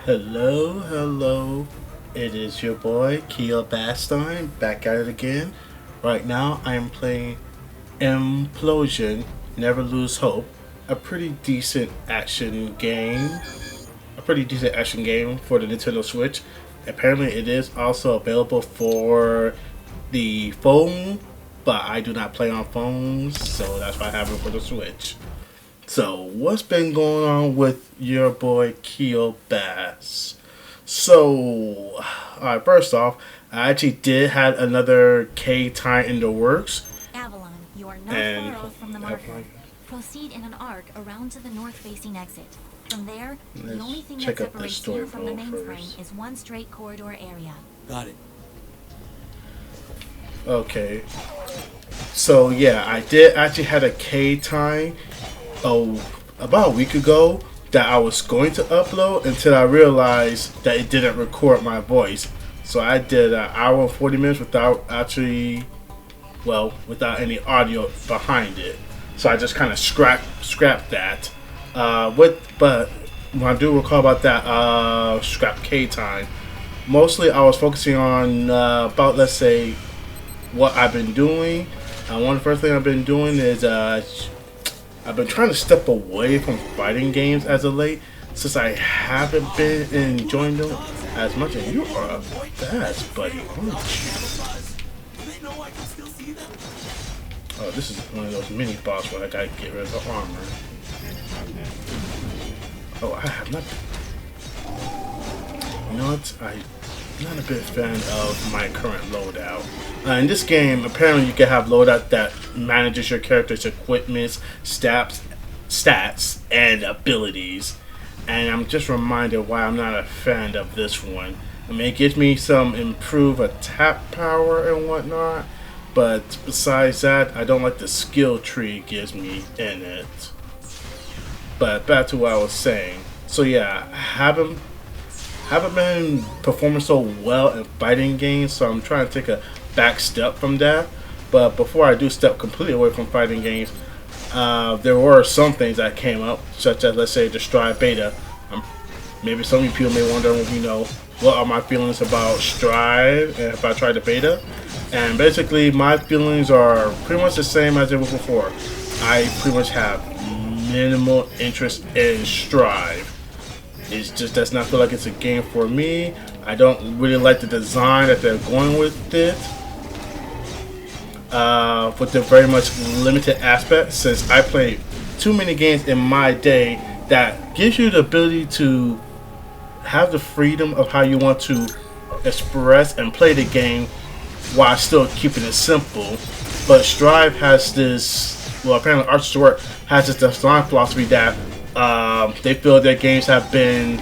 Hello, hello. It is your boy K-BAS back at it again. Right now, I am playing Implosion. Never Lose Hope. A pretty decent action game. A pretty decent action game for the Nintendo Switch. Apparently, it is also available for the phone, but I do not play on phones, so that's why I have it for the Switch. So, what's been going on with your boy K-BAS? So, first off, I actually did have another K tie in the works, Avalon, you are not and far off from the marker. Proceed in an arc around to the north-facing exit. From there, the let's only thing that check out this separates you story from the flow mainframe first. is one straight corridor area. Got it. Okay, so yeah, I did actually had a K tie about a week ago that I was going to upload until I realized that it didn't record my voice. So I did an hour and 40 minutes without actually, without any audio behind it. So I just kind of scrapped that. But when I do recall about that scrap K time, mostly I was focusing on about, let's say, what I've been doing. One of the first thing I've been doing is I've been trying to step away from fighting games as of late, since I haven't been enjoying them as much. And you are a fast buddy, aren't you? Oh, this is one of those mini boss where I gotta get rid of the armor. Oh, I have not. You know what? I'm not a big fan of my current loadout. In this game, apparently you can have loadout that manages your character's equipment, stats, and abilities. And I'm just reminded why I'm not a fan of this one. I mean, it gives me some improved attack power and whatnot, but besides that, I don't like the skill tree it gives me in it. But back to what I was saying. So yeah, I haven't been performing so well in fighting games, so I'm trying to take a back step from that. But before I do step completely away from fighting games, there were some things that came up, such as, let's say, the Strive beta. Maybe some of you people may wonder, what are my feelings about Strive and if I tried the beta. And basically, my feelings are pretty much the same as they were before. I pretty much have minimal interest in Strive. It just does not feel like it's a game for me. I don't really like the design that they're going with it. With the very much limited aspect, since I played too many games in my day that gives you the ability to have the freedom of how you want to express and play the game while still keeping it simple. But Strive has this, apparently Archers Work has this design philosophy that they feel their games have been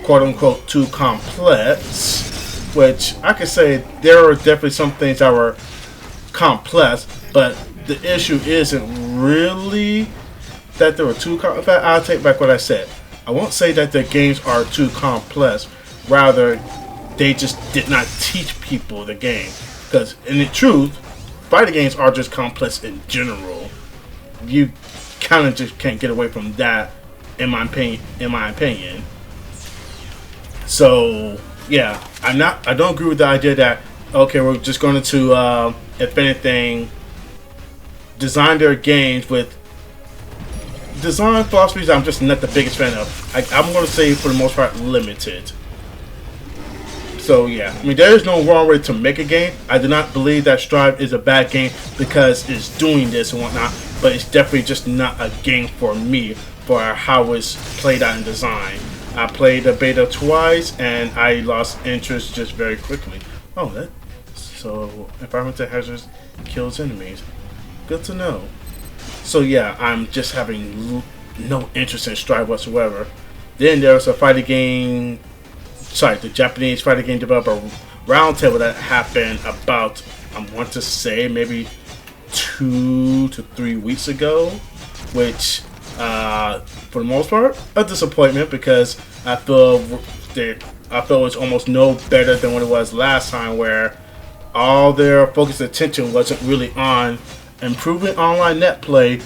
quote-unquote too complex, which I could say there are definitely some things that were complex, but the issue isn't really that they were too complex. I'll take back what I said. I won't say that the games are too complex, rather they just did not teach people the game, because in the truth, fighting games are just complex in general. You kind of just can't get away from that, in my opinion. So yeah, I don't agree with the idea that, okay, we're just going to if anything, design their games with design philosophies I'm just not the biggest fan of. I'm going to say, for the most part, limited. So yeah, I mean, there is no wrong way to make a game. I do not believe that Strive is a bad game because it's doing this and whatnot, but it's definitely just not a game for me for how it's played out in design. I played the beta twice and I lost interest just very quickly. Oh, so environmental hazards kills enemies. Good to know. So yeah, I'm just having no interest in Strive whatsoever. Then there was a fighting game, the Japanese fighting game developer roundtable that happened about, I want to say, maybe 2 to 3 weeks ago, which for the most part, a disappointment, because I feel it's almost no better than what it was last time, where all their focused attention wasn't really on improving online net play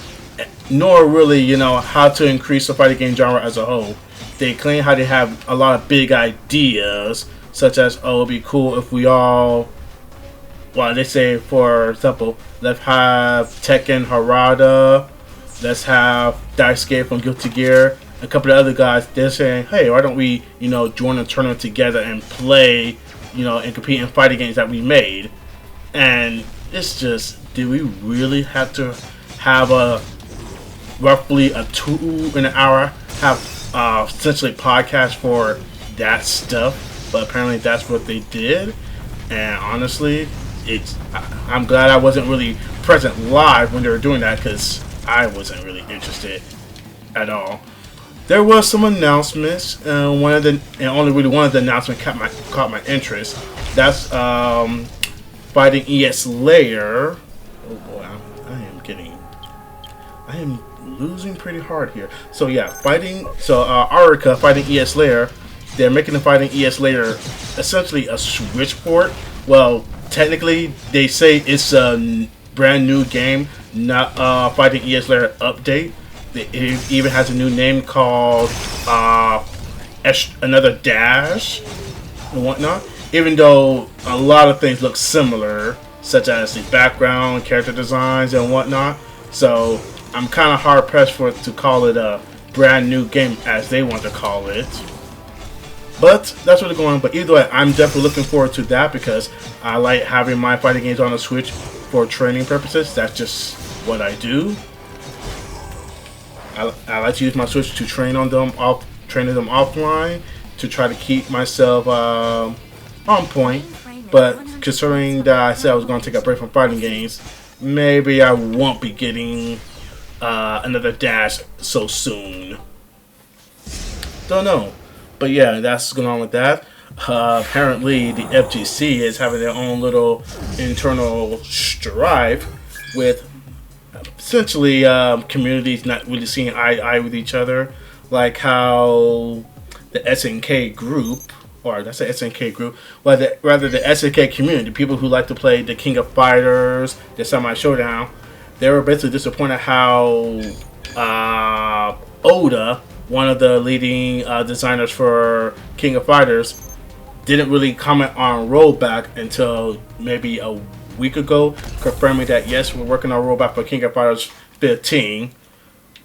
nor really, how to increase the fighting game genre as a whole. They claim how they have a lot of big ideas, such as, oh, it'd be cool if we all, well, they say, for example, let's have Tekken Harada, let's have Daisuke from Guilty Gear, a couple of other guys. They're saying, hey, why don't we, join a tournament together and play, and compete in fighting games that we made. And it's just, do we really have to have roughly a 2 in an hour, have essentially podcast for that stuff? But apparently that's what they did. And honestly, I'm glad I wasn't really present live when they were doing that, because I wasn't really interested at all. There was some announcements, and only really one of the announcements caught my interest. That's fighting ES Layer. Oh boy, I am losing pretty hard here. So yeah, Arica fighting ES Layer. They're making the fighting ES Layer essentially a Switch port. Well, technically, they say it's a brand new game, not fighting ES Layer update. It even has a new name called Another Dash and whatnot. Even though a lot of things look similar, such as the background, character designs, and whatnot. So I'm kind of hard pressed to call it a brand new game as they want to call it. But that's what they're going on. But either way, I'm definitely looking forward to that, because I like having my fighting games on the Switch for training purposes. That's just what I do. I like to use my Switch to train them offline, to try to keep myself on point. But considering that I said I was going to take a break from fighting games, maybe I won't be getting another Dash so soon. Don't know. But yeah, that's going on with that. Apparently, the FGC is having their own little internal strife with essentially communities not really seeing eye to eye with each other. Like how the SNK group, or that's the SNK group, rather the SNK community, people who like to play the King of Fighters, the Samurai Showdown, they were basically disappointed how Oda, one of the leading designers for King of Fighters, didn't really comment on Rollback until maybe a week ago, confirming that yes, we're working on Rollback for King of Fighters 15,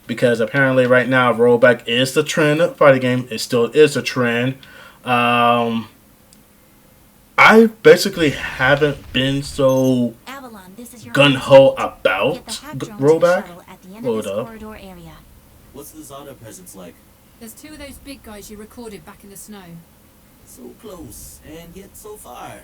because apparently right now Rollback is the trend fighting game. It still is a trend. I basically haven't been so gung-ho about Rollback. Hold up. What's the Zada presence like? There's 2 of those big guys you recorded back in the snow. So close, and yet so far.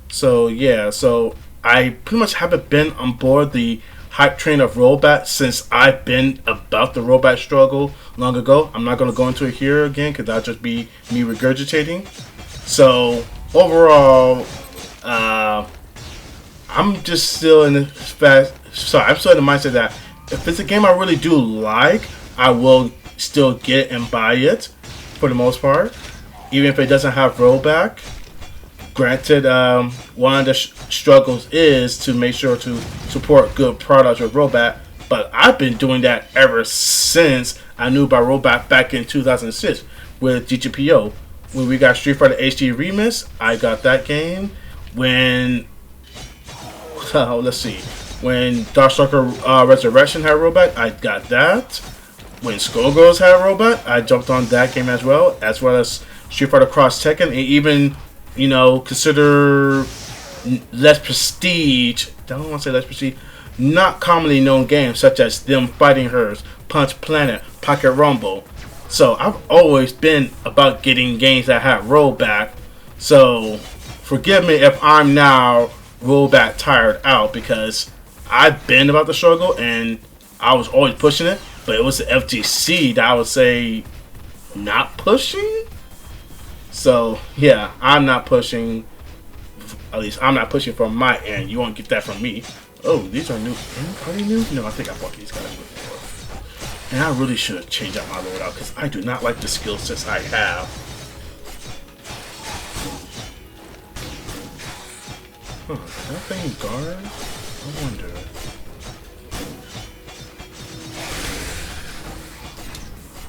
So yeah, so I pretty much haven't been on board the hype train of Rollback since I've been about the Rollback struggle long ago. I'm not going to go into it here again, because that'll just be me regurgitating. So overall, I'm just still in the I'm still in the mindset that if it's a game I really do like, I will still get and buy it for the most part, even if it doesn't have Rollback. Granted, one of the struggles is to make sure to support good products with Rollback, but I've been doing that ever since I knew about Rollback back in 2006 with GGPO. When we got Street Fighter HD Remix, I got that game. When, let's see, when Darkstalker Resurrection had Rollback, I got that. When Skullgirls had Rollback, I jumped on that game as well as Street Fighter Cross Tekken, and even consider less prestige. I don't want to say less prestige. Not commonly known games such as Them Fighting Hers, Punch Planet, Pocket Rumble. So I've always been about getting games that have Rollback. So forgive me if I'm now Rollback tired out, because I've been about the struggle and I was always pushing it. But it was the FGC that I would say not pushing. So yeah, I'm not pushing. At least I'm not pushing from my end. You won't get that from me. Oh, these are new. Are they new? No, I think I bought these guys before. And I really should change out my loadout, because I do not like the skill sets I have. Huh, that thing guard? I wonder.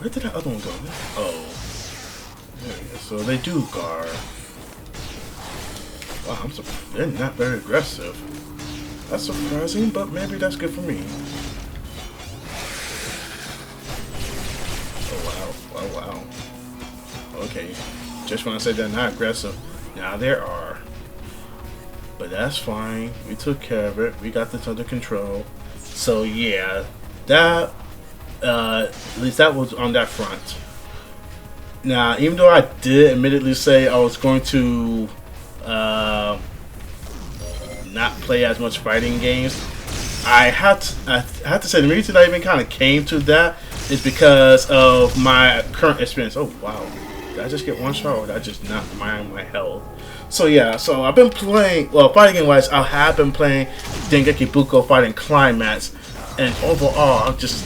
Where did that other one go? Oh. There we go. So they do guard. Wow, they're not very aggressive. That's surprising, but maybe that's good for me. Oh wow. Okay, just when I said they're not aggressive, now they are. But that's fine. We took care of it. We got this under control. So yeah, that at least that was on that front. Now, even though I did admittedly say I was going to not play as much fighting games, I have to say the reason I even kind of came to that is because of my current experience. Oh wow, did I just get one shot or did I just not mind my health? So yeah, so I've been playing, well, fighting game wise, I have been playing Dengeki Bunko Fighting Climax, and overall I'm just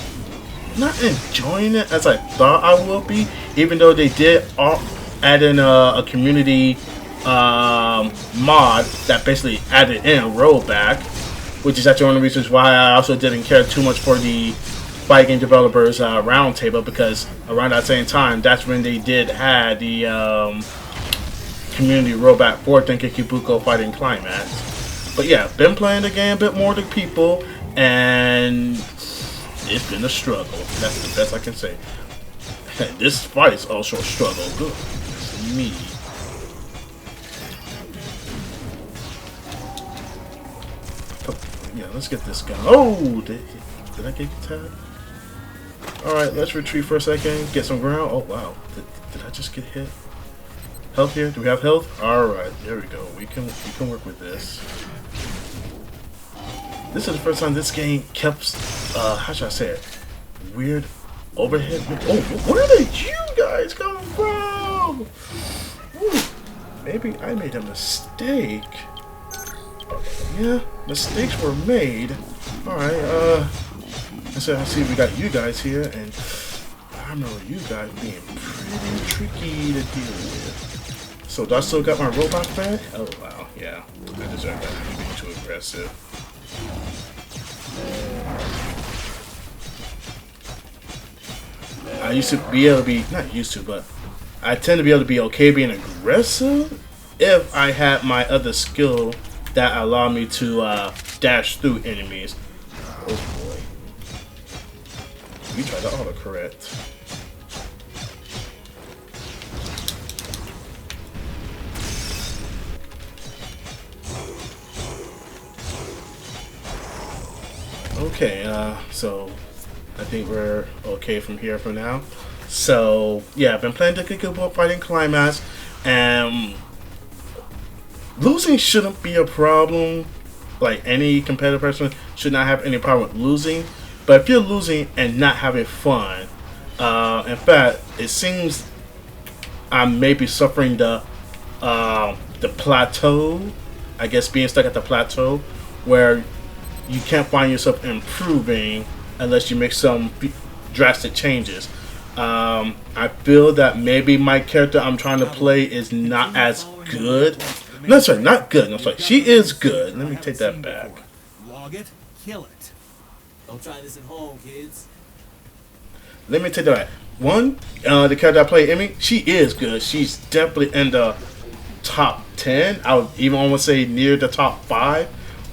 not enjoying it as I thought I would be, even though they did add in a community mod that basically added in a rollback, which is actually one of the reasons why I also didn't care too much for the fighting game developers roundtable, because around that same time, that's when they did have the community rollback for Dengeki Bunko Fighting Climax. But yeah, been playing the game a bit more than people, and it's been a struggle. That's the best I can say. This fight is also a struggle. Good. It's me. Yeah, let's get this guy. Oh, did I get tagged? Alright, let's retreat for a second. Get some ground. Oh, wow. Did I just get hit? Health here? Do we have health? Alright, there we go. We can work with this. This is the first time this game kept, how should I say it? Weird overhead. Oh, where did you guys come from? Ooh, maybe I made a mistake. Yeah, mistakes were made. Alright, I see we got you guys here, and I remember you guys being pretty tricky to deal with. So do I still got my robot fan? Oh wow, yeah. I deserve that. I'm being too aggressive. I used to be able to be, not used to, but I tend to be able to be okay being aggressive if I had my other skill that allowed me to dash through enemies. Oh boy. We tried to autocorrect. Okay, so I think we're okay from here for now. So yeah, I've been playing Dengeki Bunko Fighting Climax, and losing shouldn't be a problem. Like, any competitive person should not have any problem with losing. But if you're losing and not having fun, in fact, it seems I may be suffering the plateau. I guess being stuck at the plateau where you can't find yourself improving unless you make some drastic changes. I feel that maybe my character I'm trying to play is not as good. No, sorry, not good. No, sorry, she is good. Let me take that back. Log it, kill it. Don't try this at home, kids. Let me take that back. One, the character I play, Emmy, she is good. She's definitely in the top 10. I would even almost say near the top 5.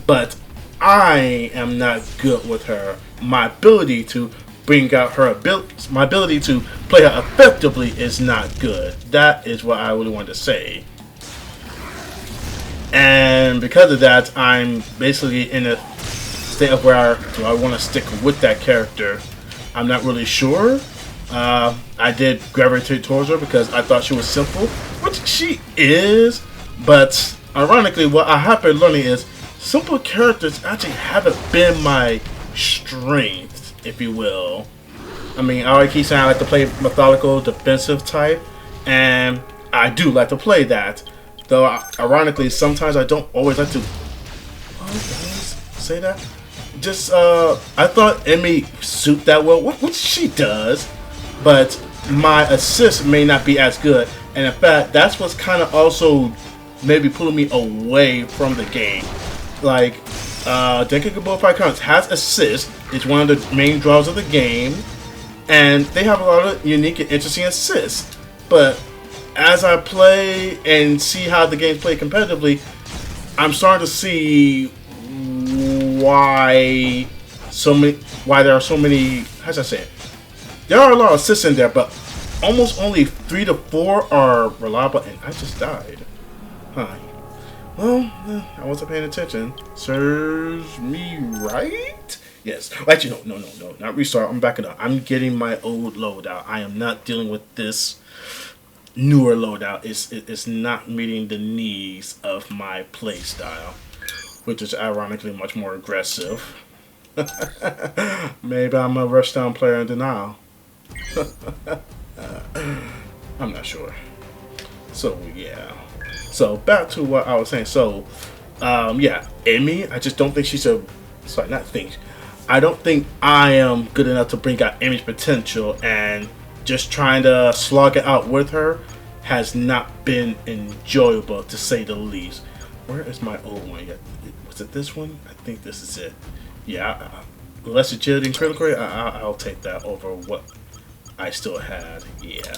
But I am not good with her. My ability to bring out her ability, my ability to play her effectively is not good. That is what I really want to say. And because of that, I'm basically in a state of where do I want to stick with that character. I'm not really sure. I did gravitate towards her because I thought she was simple, which she is. But ironically, what I have been learning is simple characters actually haven't been my strength, if you will. I mean, I already keep saying I like to play methodical defensive type, and I do like to play that. Though, ironically, sometimes I don't always like to. Oh, did I say that? Just, I thought Emmy suit that well, which she does, but my assist may not be as good. And in fact, that's what's kind of also maybe pulling me away from the game. Like, Dengeki Bunko Fighting Climax has assist. It's one of the main draws of the game. and they have a lot of unique and interesting assists. But as I play and see how the game's played competitively, I'm starting to see why there are so many. How should I say it? There are a lot of assists in there, but almost only 3 to 4 are reliable. And I just died. Huh. Well, I wasn't paying attention. Serves me right? Yes. Actually, no. Not restart. I'm backing up. I'm getting my old loadout. I am not dealing with this newer loadout. It's not meeting the needs of my play style, which is ironically much more aggressive. Maybe I'm a rushdown player in denial. I'm not sure. So yeah. So back to what I was saying. So yeah, Emmy, I just don't think she's a I don't think I am good enough to bring out Emmy's potential, and just trying to slog it out with her has not been enjoyable, to say the least. Where is my old one? Was it this one? I think this is it. Yeah, less agility and critical rate, I'll take that over what I still had. Yeah.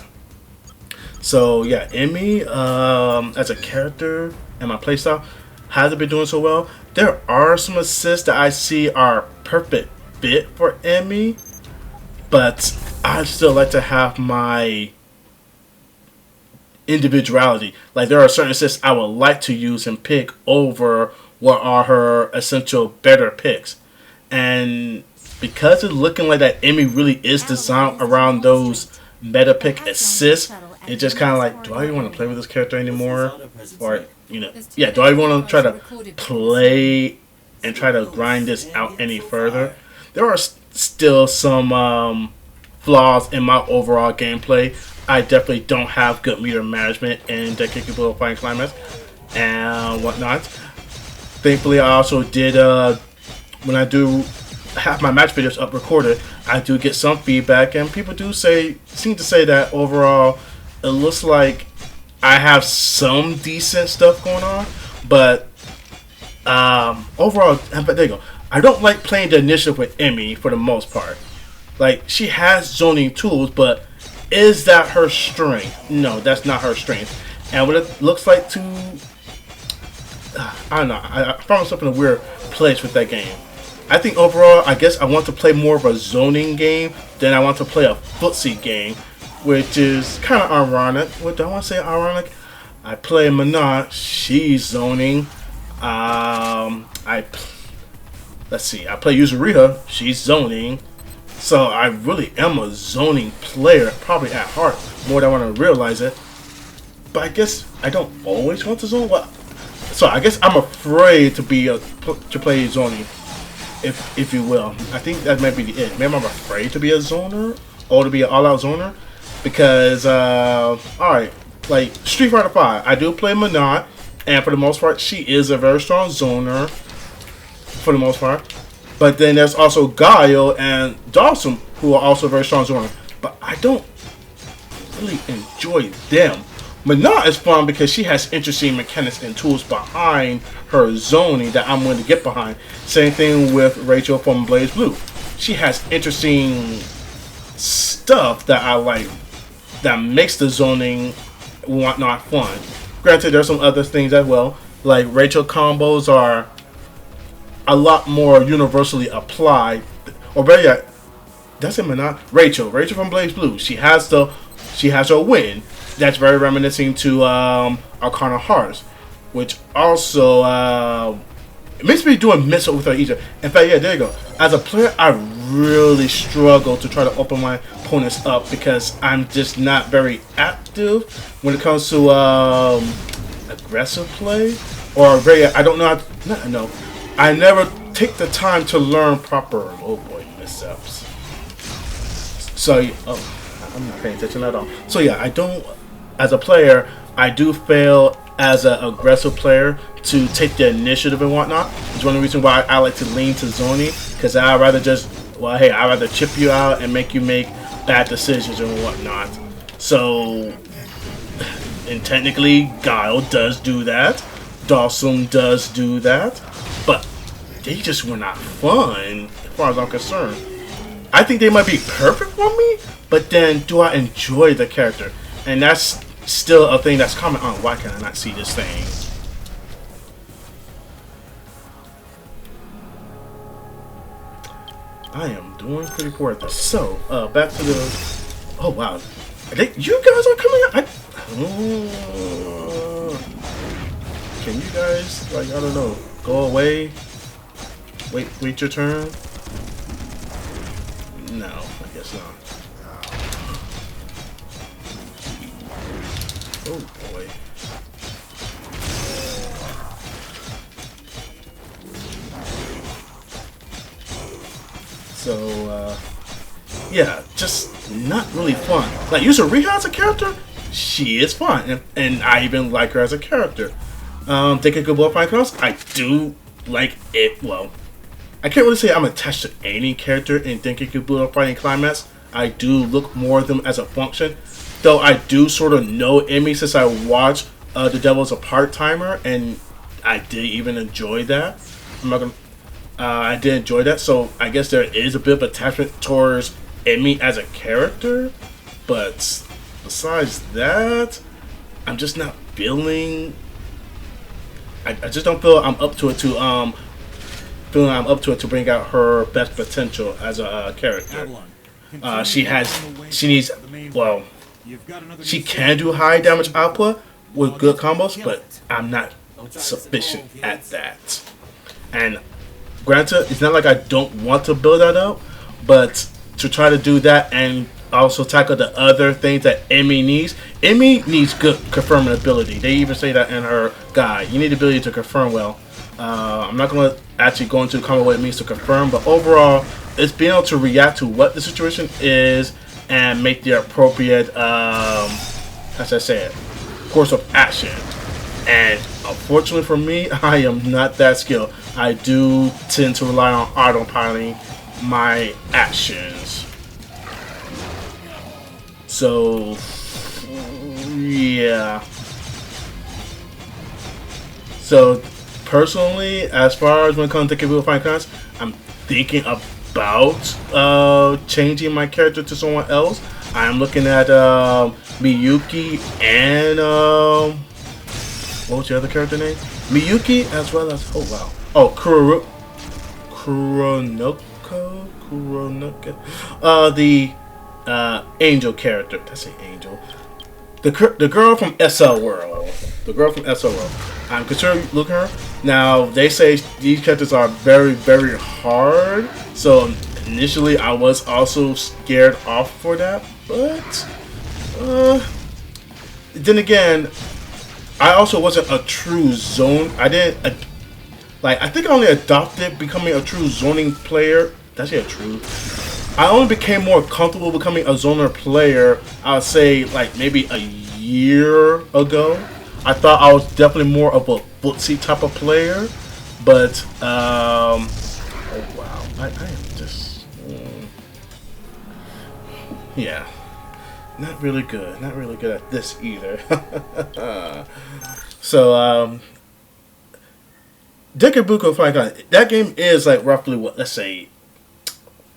So yeah, Emmy as a character and my playstyle hasn't been doing so well. There are some assists that I see are perfect fit for Emmy, but I still like to have my individuality. Like, there are certain assists I would like to use and pick over what are her essential better picks. And because it's looking like that Emmy really is designed around those meta pick assists, it's just kind of like, do I even want to play with this character anymore? Or, you know, yeah, do I want to try to play and try to grind this out any further? There are still some flaws in my overall gameplay. I definitely don't have good meter management in the capable of fighting climax and whatnot. Thankfully, I also did, when I do have my match videos up recorded, I do get some feedback, and people do seem to say that overall it looks like I have some decent stuff going on, but overall, there you go. I don't like playing the initiative with Emmy for the most part. Like, she has zoning tools, but is that her strength? No, that's not her strength. And what it looks like to, I don't know, I found myself in a weird place with that game. I think overall, I guess I want to play more of a zoning game than I want to play a footsie game, which is kind of ironic. What do I want to say ironic? I play Manat, she's zoning. Let's see, I play Yuzuriha, she's zoning. So I really am a zoning player, probably at heart, more than I want to realize it. But I guess I don't always want to zone. Well, so I guess I'm afraid to play zoning, if you will. I think that might be it. Maybe I'm afraid to be a zoner or to be an all-out zoner, because alright, like Street Fighter 5, I do play Manat, and for the most part, she is a very strong zoner. For the most part. But then there's also Guile and Dawson, who are also very strong zoners. But I don't really enjoy them. Manat is fun because she has interesting mechanics and tools behind her zoning that I'm willing to get behind. Same thing with Rachel from Blaze Blue. She has interesting stuff that I like that makes the zoning whatnot fun. Granted, there's some other things as well. Like, Rachel combos are a lot more universally applied, or better yet, that's him or not. Rachel from Blaze Blue. She has her win. That's very reminiscent to Arcana Hearts, which also makes me do a miss with her either. In fact, yeah, there you go. As a player, I really struggle to try to open my opponents up because I'm just not very active when it comes to aggressive play, or I don't know how to, I never take the time to learn proper, oh boy, missteps. So, I'm not paying attention at all. So yeah, I don't, as a player, I do fail as an aggressive player to take the initiative and whatnot. It's one of the reasons why I like to lean to zoning, because I'd rather I'd rather chip you out and make you make bad decisions and whatnot. So, and technically, Guile does do that. Dawson does do that. But they just were not fun, as far as I'm concerned. I think they might be perfect for me, but then do I enjoy the character? And that's still a thing that's common on why can I not see this thing. I am doing pretty poor at this. So, back to the... Oh, wow. You guys are coming out? Can you guys, like, I don't know, go away? Wait your turn? No, I guess not. Oh, boy. So, yeah, just not really fun. Like, Yuzuriha as a character, she is fun, and I even like her as a character. Thinking good blow fight counts, I do like it. Well, I can't really say I'm attached to any character in Denkiku Budo Fighting Climax. I do look more at them as a function, though I do sort of know Emmy since I watched The Devil's a Part-Timer, and I did even enjoy that. I'm not gonna. I did enjoy that, so I guess there is a bit of attachment towards Emmy as a character, but besides that, I'm just not feeling. I just don't feel I'm up to it to bring out her best potential as a character. She needs, well, she can do high damage output with good combos, but I'm not sufficient at that. And granted, it's not like I don't want to build that up, but to try to do that and also tackle the other things that Emmy needs. Emmy needs good confirming ability. They even say that in her guide. You need the ability to confirm well. I'm not going to actually go into comment what it means to confirm, but overall, it's being able to react to what the situation is and make the appropriate, as I said, course of action. And unfortunately for me, I am not that skilled. I do tend to rely on autopiloting my actions. So, yeah. So, personally, as far as when it comes to K-BAS Fighting Class, I'm thinking about changing my character to someone else. I'm looking at Miyuki and what was the other character name? Miyuki, as well as Kuronoka, the angel character. That's an angel. The girl from SL World. The girl from SL World. I'm considering looking at her. Now, they say these characters are very, very hard. So, initially, I was also scared off for that. But, then again, I also wasn't a true zone. I didn't, I think I only adopted becoming a true zoning player. That's not true. I only became more comfortable becoming a zoner player, I would say, like, maybe a year ago. I thought I was definitely more of a footsie type of player, but, oh wow, I am just, yeah, not really good at this either. So, Dekibuko Fighting, that game is, like, roughly, what, let's say,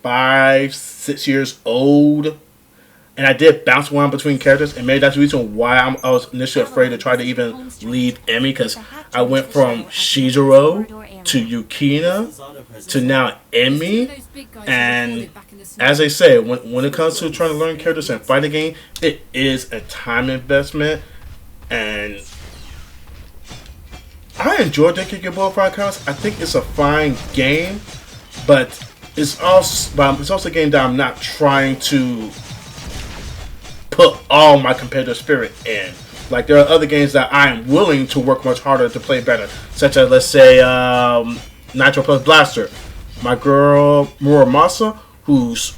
5-6 years old, and I did bounce around between characters, and maybe that's the reason why I was initially afraid to try to even leave Emmy, because I went from Shizuru to Yukina to now Emmy, and as I say, when it comes to trying to learn characters and fight a game, it is a time investment, and I enjoy Dekibuko Fighting Class. I think it's a fine game, but it's also a game that I'm not trying to put all my competitive spirit in. Like, there are other games that I am willing to work much harder to play better, such as, let's say, Nitro Plus Blaster. My girl Muramasa, who's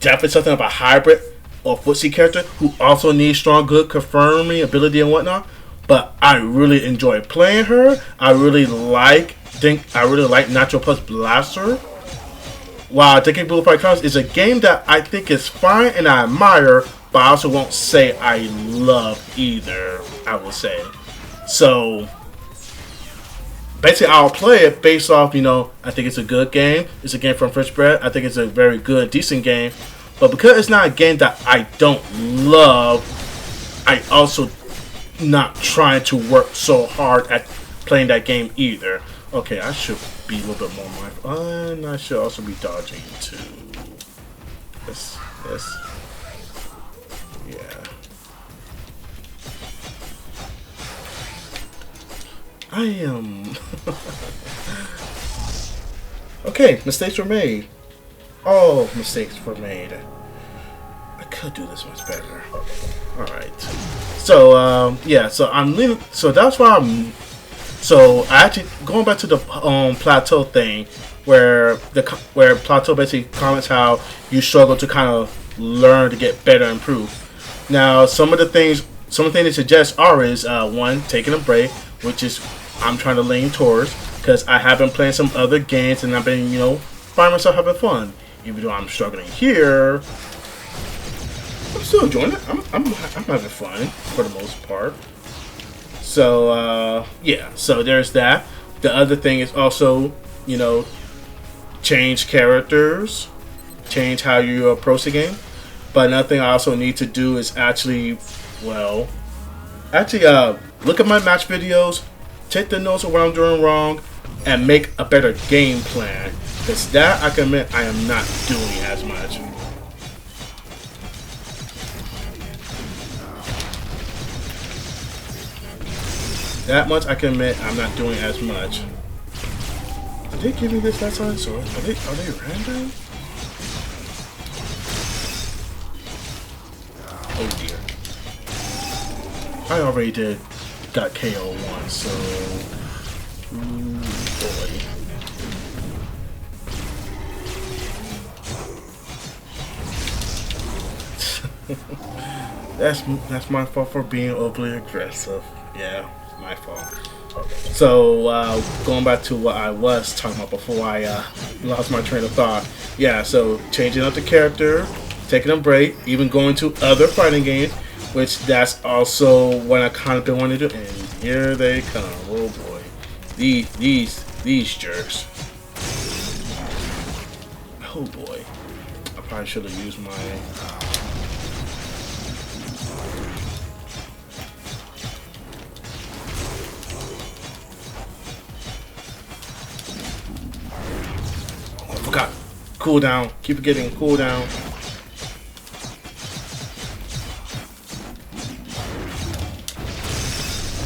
definitely something of a hybrid or footsie character, who also needs strong, good confirming ability and whatnot. But I really enjoy playing her. I really like Nitro Plus Blaster. While Dekibuko Fighting Class is a game that I think is fine and I admire, but I also won't say I love either, I will say. So, basically I'll play it based off, I think it's a good game. It's a game from Fresh Bread. I think it's a very good, decent game. But because it's not a game that I don't love, I also not trying to work so hard at playing that game either. Okay, I should be a little bit more mindful. And I should also be dodging too. Yes. Yeah. I am... Okay, mistakes were made. All mistakes were made. I could do this much better. Alright. So, yeah, so I'm leaving... So that's why I'm... So, I actually... Going back to the plateau thing, where plateau basically comments how you struggle to kind of learn to get better and improve. Now, some of the things they suggest are is, one, taking a break, which is I'm trying to lean towards, because I have been playing some other games and I've been, finding myself having fun. Even though I'm struggling here, I'm still enjoying it. I'm having fun for the most part. So yeah, so there's that. The other thing is also, change characters, change how you approach the game. But another thing I also need to do is actually look at my match videos, take the notes of what I'm doing wrong, and make a better game plan. Because that, I can admit, I am not doing as much. That much I can admit I'm not doing as much. Did they give me this last time? So are they random? Oh dear. I already got KO once, so boy. That's my fault for being overly aggressive. Yeah, my fault. So going back to what I was talking about before I lost my train of thought. Yeah, so changing up the character, taking a break, even going to other fighting games, which that's also what I kind of been wanting to do. And here they come. Oh boy, these jerks. Oh boy, I probably should have used my. Cooldown. Keep it getting cooldown.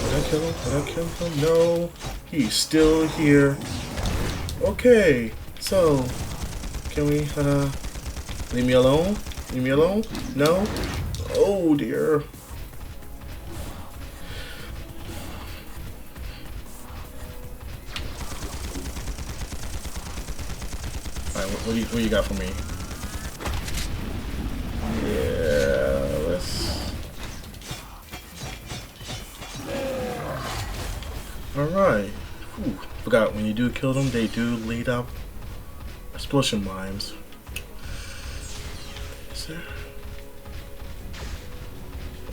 Did I kill him? Did I kill him? No. He's still here. Okay. So, can we, leave me alone? Leave me alone? No? Oh dear. What do you got for me? Yeah, let's. Alright. Forgot, when you do kill them, they do lead up explosion mines. Is there?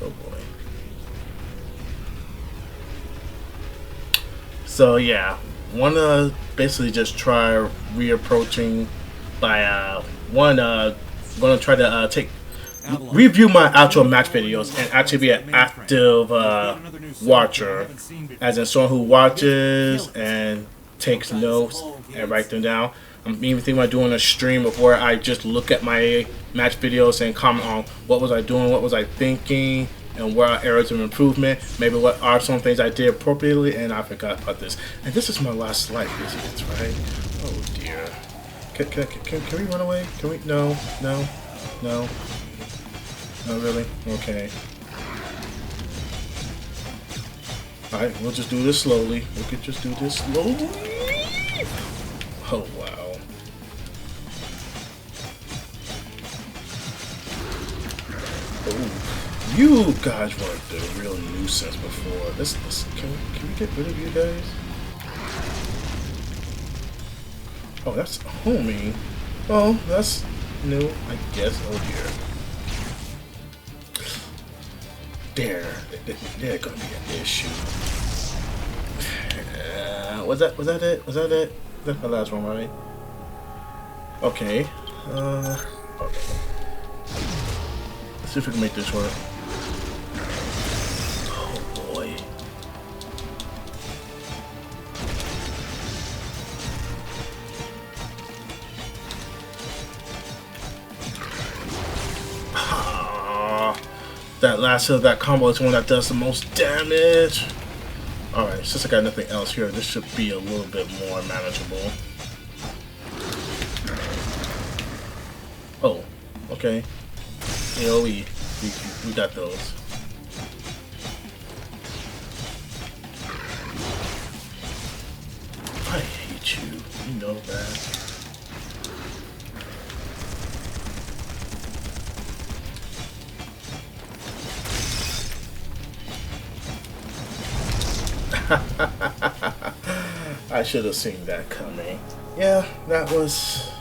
Oh boy. So yeah, wanna basically just try reapproaching by gonna try to review my actual match videos and actually be an active watcher, as in someone who watches and takes notes and write them down. I'm even thinking about doing a stream of where I just look at my match videos and comment on what was I doing, what was I thinking, and where are areas of improvement, maybe what are some things I did appropriately and I forgot about this. And this is my last life, isn't it, right? Oh dear. Can we run away? Can we? No. Not really? Okay. Alright, we'll just do this slowly. We could just do this slowly. Oh wow. Oh, you guys were the real nuisance before. Can we get rid of you guys? Oh, that's homie. Oh, that's new, I guess. Oh dear. They're gonna be an issue. Was that it? Was that it? That's the last one, right? Okay. Let's see if we can make this work. Oh boy. That last hit of that combo is one that does the most damage. Alright, since I got nothing else here, this should be a little bit more manageable. Oh, okay. AoE, we got those. I hate you, you know that. I should have seen that coming. Yeah, that was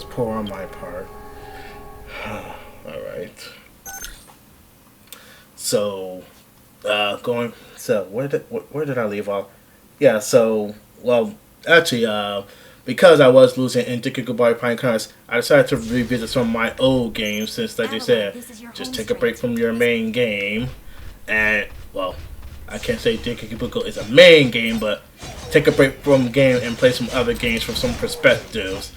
poor on my part. All right. So, where did I leave off? Yeah. So, well, actually, because I was losing in Goodbye Pine Cards, I decided to revisit some of my old games since, like they said, just take a break from your main game, and well, I can't say Dikikubuko is a main game, but take a break from the game and play some other games from some perspectives.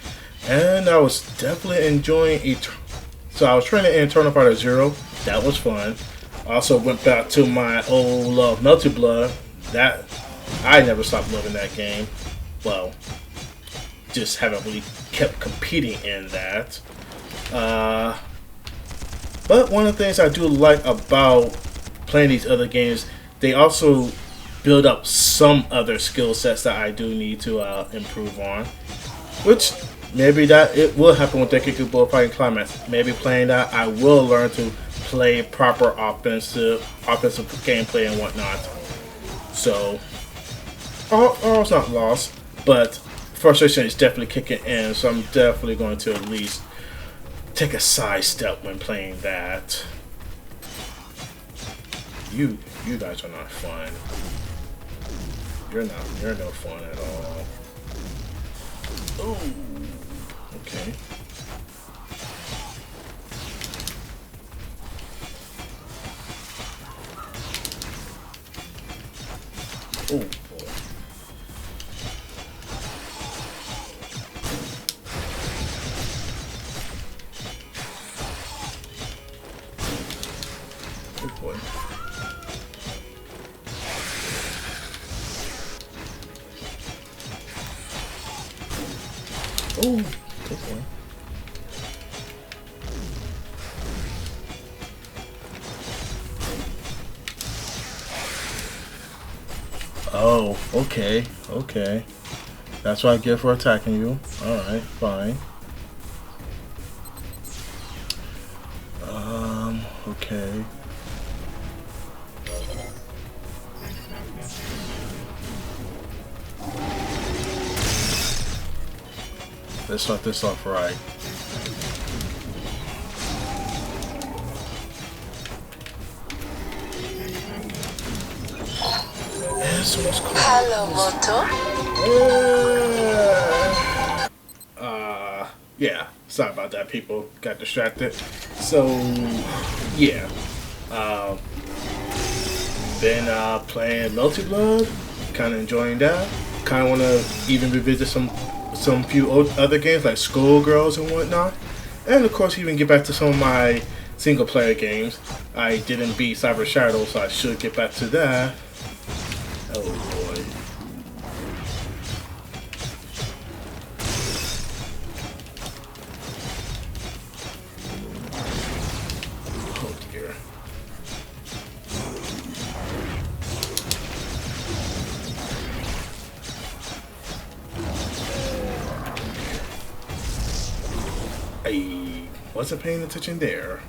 And I was definitely enjoying so I was training in Eternal Fighter Zero. That was fun. Also went back to my old love, Melted Blood. That I never stopped loving that game. Well, just haven't really kept competing in that. But one of the things I do like about playing these other games, they also build up some other skill sets that I do need to improve on. Which maybe that it will happen with Deku Bullfighting Climax. Maybe playing that, I will learn to play proper offensive gameplay and whatnot. So, all's not lost, but frustration is definitely kicking in. So I'm definitely going to at least take a side step when playing that. You guys are not fun. You're no fun at all. Ooh. Okay. Oh boy. Oh boy. Oh, good boy. Oh, okay, okay. That's what I get for attacking you. Alright, fine. Okay. Let's start this off right. Hello, Moto. Yeah. Sorry about that, people. Got distracted. So, yeah. Been playing Melted Blood. Kind of enjoying that. Kind of want to even revisit some few other games like Skullgirls and whatnot. And of course, even get back to some of my single player games. I didn't beat Cyber Shadow, so I should get back to that. Oh boy. Oh dear. I wasn't paying attention there.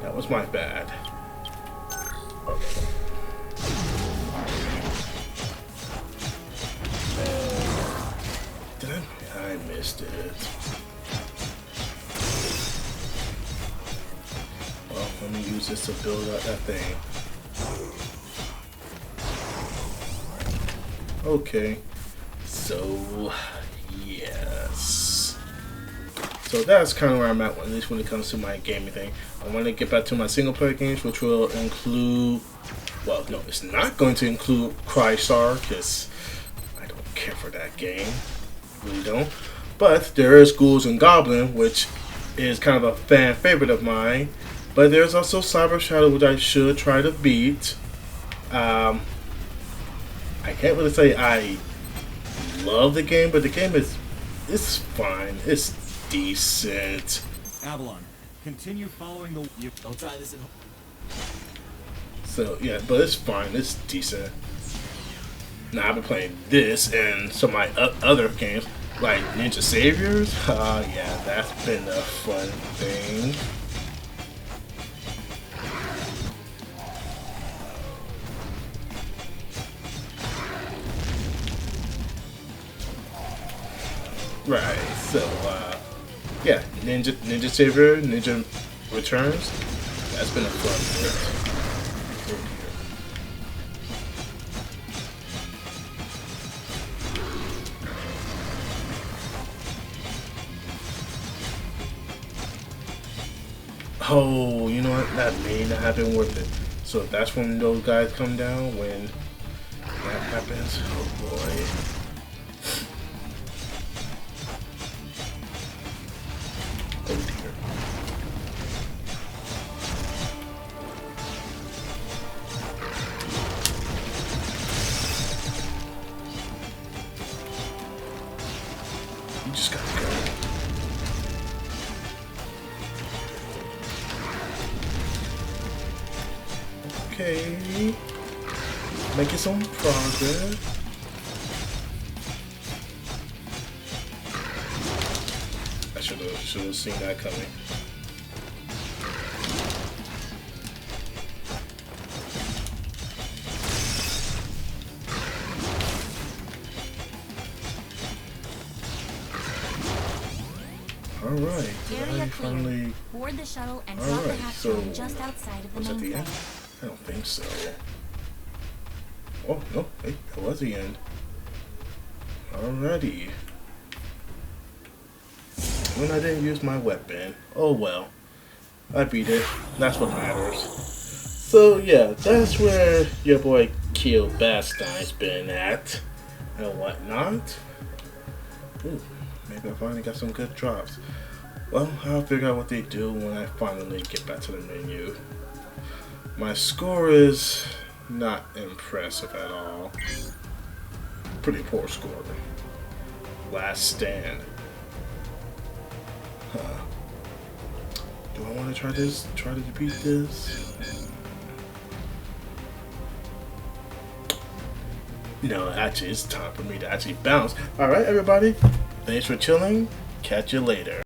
That was my bad. I missed it. Well, let me use this to build up that thing. Okay. So, yes. So that's kind of where I'm at, at least when it comes to my gaming thing. I want to get back to my single player games, which will include, well, no, it's not going to include Crystar, because I don't care for that game. Really don't. But there is Ghouls and Goblin, which is kind of a fan favorite of mine. But there's also Cyber Shadow, which I should try to beat. I can't really say I love the game, but the game it's fine. It's decent. Avalon, continue following the. Don't try this at home. So yeah, but it's fine. It's decent. Now I've been playing this and some of my other games like Ninja Saviors. Yeah, that's been a fun thing. Right, so yeah, Ninja Savior, Ninja Returns. That's been a fun trip. Oh, you know what? That may not have been worth it. So that's when those guys come down, when that happens. Oh boy. Oh dear. You just gotta go. Okay. Making some progress. I should have seen that coming. Alright, Area I clear. finally... Board the shuttle and All drop the right, hatch so down just outside of the was that main the end? plane. I don't think so. Oh, no, hey, that was the end. Alrighty. When I didn't use my weapon, oh well. I beat it. That's what matters. So yeah, that's where your boy K-BAS been at and whatnot. Ooh, maybe I finally got some good drops. Well, I'll figure out what they do when I finally get back to the menu. My score is not impressive at all. Pretty poor score. Last stand. Huh. Do I want to try this? Try to defeat this? No, actually, it's time for me to actually bounce. Alright, everybody. Thanks for chilling. Catch you later.